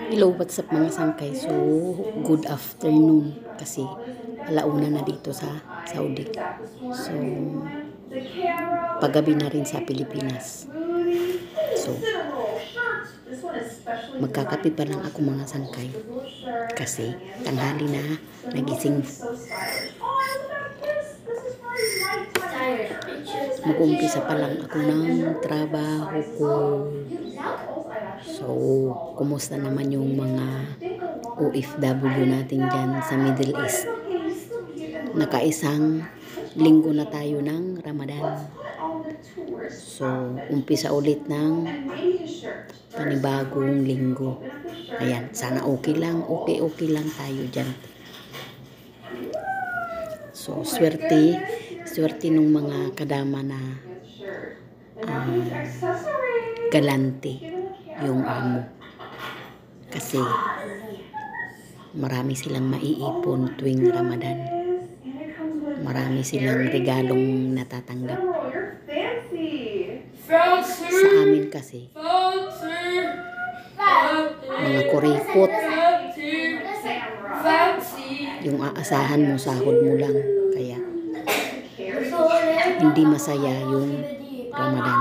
Hello, what's up mga sangkay? So, good afternoon kasi alauna na dito sa Saudi. So, paggabi na rin sa Pilipinas. So, magkakape pa lang ako mga sangkay kasi tanghali na nagising. Mag-umpisa pa lang ako ng trabaho ko. So, kumusta naman yung mga OFW natin dyan sa Middle East? Nakaisang linggo na tayo ng Ramadan. So, umpisa ulit ng panibagong linggo. Ayan, sana okay lang tayo dyan. So, swerte nung mga kadama na galante yung amo. Kasi marami silang maiipon tuwing Ramadan. Marami silang regalong natatanggap. Sa amin kasi, mga kuripot, yung aasahan mo, sahod mo lang. Kaya, hindi masaya yung Ramadan.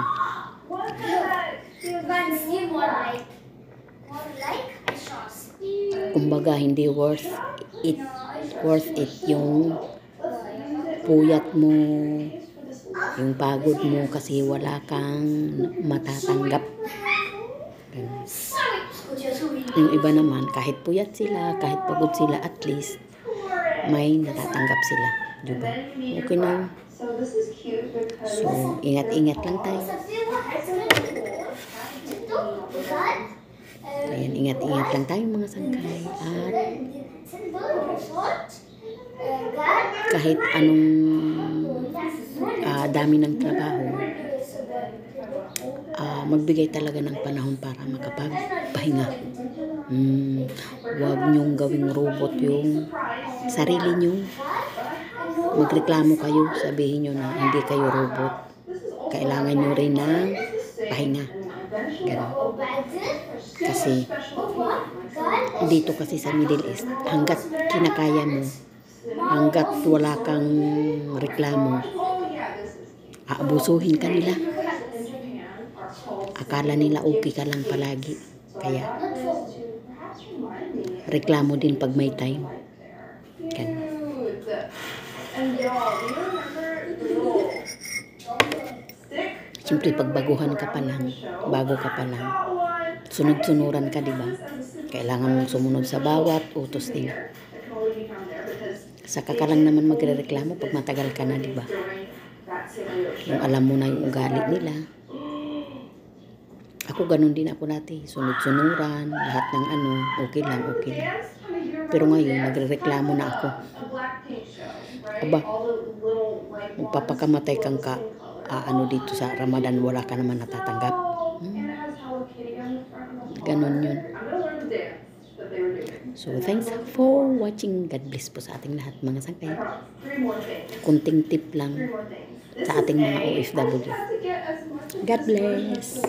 Kumbaga, hindi worth it yung puyat mo, yung pagod mo kasi wala kang matatanggap. Yung iba naman, kahit puyat sila, kahit pagod sila, at least may natatanggap sila. Diba? Okay na yun. So, ingat-ingat lang tayo. Ayan, ingat-ingat lang tayo mga sangkay. At kahit anong dami ng trabaho, magbigay talaga ng panahon para makapagpahinga. Huwag nyong gawing robot yung sarili nyo. Magreklamo kayo, sabihin nyo na hindi kayo robot. Kailangan nyo rin ng pahinga. Ganun. Kasi dito kasi sa Middle East, hanggat kinakaya mo, hanggat wala kang reklamo, aabusuhin ka nila. Akala nila okay ka lang palagi. Kaya reklamo din pag may time. Ganun. Siyempre pag bago ka pa lang, sunod-sunuran ka, diba? Kailangan mong sumunod sa bawat utos nila. Saka ka lang naman magrereklamo pag matagal ka na, diba? Yung alam mo na yung ugali nila. Ako ganun din ako dati, sunod-sunuran, lahat ng okay lang. Pero ngayon, nagrereklamo na ako. Aba, magpapakamatay kang dito sa Ramadan, wala ka naman natatanggap. Ganon yun. So, thanks for watching. God bless po sa ating lahat mga sangkay. Kunting tip lang sa ating mga OFW. God bless.